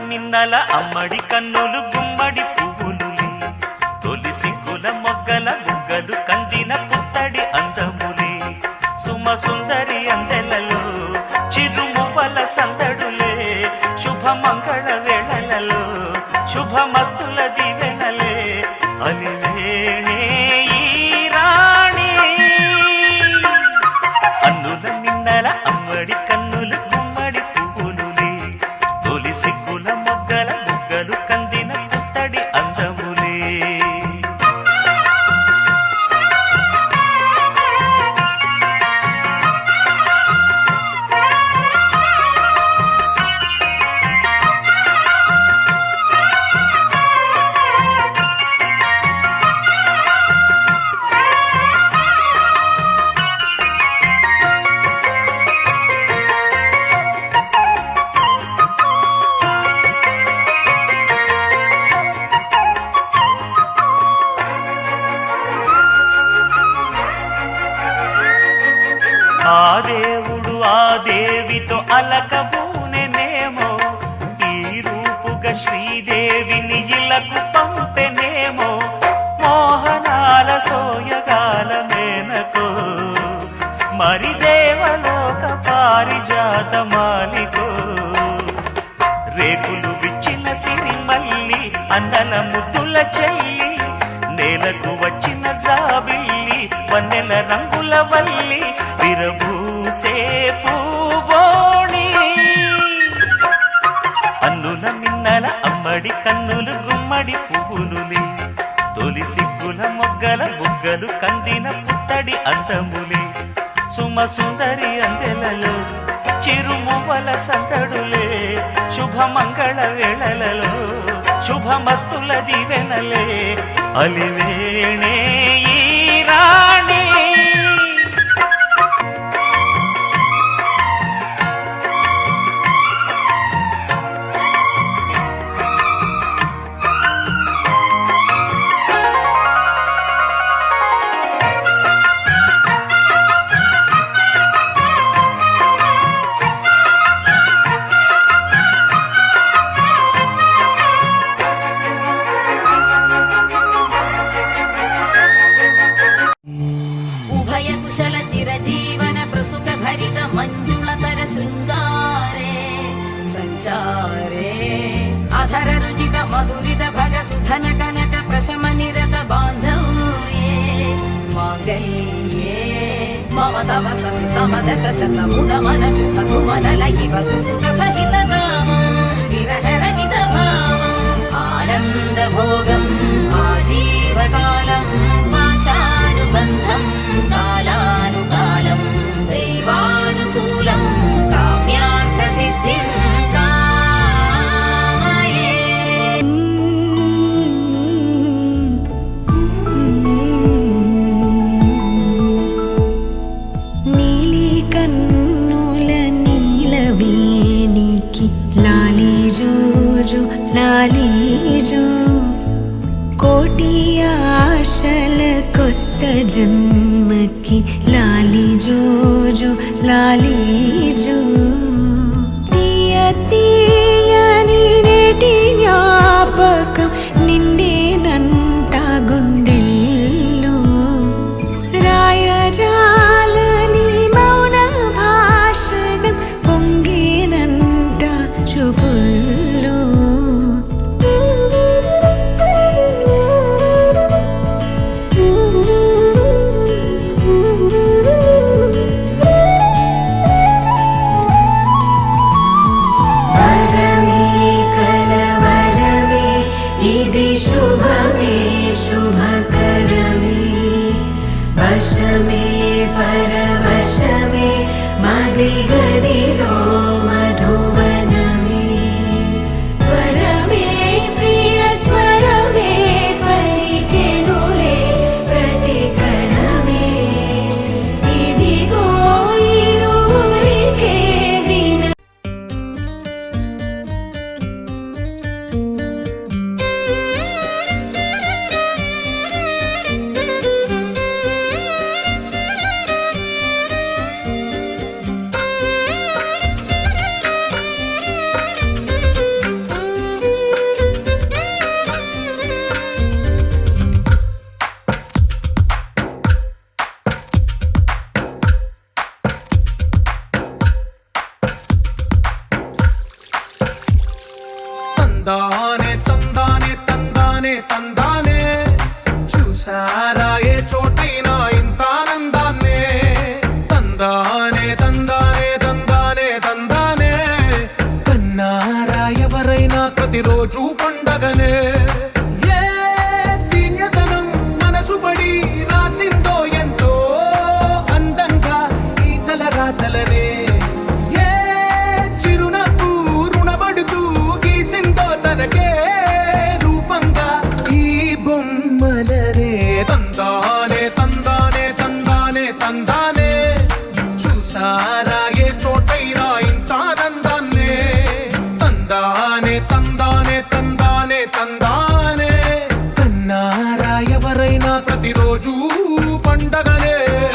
మిన్నల అమ్మడి కన్నులు గుమ్మడి పువ్వులులే తొలి సిగ్గుల మొగ్గల బుగ్గలు కందిన పుత్తడి అందములే సుమ సుందరి అందెలలో చిరుమువ్వల సందడులే శుభమంగళ వేళలలో శుభమస్తుల దివెనలే అలివేణే ఈ రాణి అన్నుల మిన్నల అమ్మడి కన్నులు గుమ్మడి పువ్వులులే తొలి సిగ్గుల మొగ్గల బుగ్గలు కందిన పుత్తడి అందములే ఆ దేవుడు ఆ దేవితో అలకబూనెనేమో ఈ రూపుగా శ్రీదేవిని ఇలకు పంపెనేమో మోహనాల సోయగాల మేనకో మరి దేవలోక పారిజాత మాలికో రేకులు విచ్చిన సిరిమల్లి అందల ముద్దుల చెల్లి నేలకు వచ్చిన జాబిల్లి వన్నెల రంగుల వల్లి విరబూసే పూబోణి అన్నుల మిన్నల అమ్మడి కన్నులు గుమ్మడి పువ్వులులే తొలి సిగ్గుల మొగ్గల బుగ్గలు కందిన పుత్తడి అందములే సుమ సుందరి అందెలలో చిరుమువ్వల సందడులే శుభమంగళ వేళలలో శుభమస్తుల దివెనలే అలివేణే ఈ రాణి కుశల చిరజీవన ప్రసుక భరిత మంజుళతర శృంగారే సంచారే అధర రుచిత మధురిత భగ సుధన కనక ప్రశమ నిరత బాంధవ్యే మాంగళ్యే మమ తవ సతి సమదశ శత ముదమన శుభ సుమనల ఇవ సుసుత సహిత కామం విరహరహిత భావం ఆనంద భోగం ఆజీవకాలం పాశానుబంధం కాలానుకాలం దైవానుకూలం కామ్యార్థ సిద్ధిం కామయే నీలి కన్నుల నీలవేణికి లాలి జోజో లాలి జో కోటి ఆశల కొత్త జన్మకి లాలి జోజో లాలి జో తీయ తీయని నేటి జ్ఞాపకం నిండేనంట గుండెల్లో రాయజాలని మౌన భాషణం పొంగేనంట చూపుల్లో తందానే తందానే తందానే తందానే చూసారా ఏ చోటైనా ఇంత ఆనందాన్నే తందానే తందానే తందానే తందానే కన్నారా ఎవరైనా ప్రతిరోజు పండగనే ఏ తీయదనం మనసు పడి రాసిందో ఎంతో అందంగా ఈ తలరాతలనే ఏ చిరునవ్వు రుణపడుతూ గీసిందో తనకే రూపంగా ఈ బొమ్మలనే తందానే తందానే తందానే తందానే చూసారా ఏ చోటైనా ఇంత ఆనందాన్నే తందానే తందానే తందానే తందానే కన్నారా ఎవరైనా ప్రతిరోజు పండగనే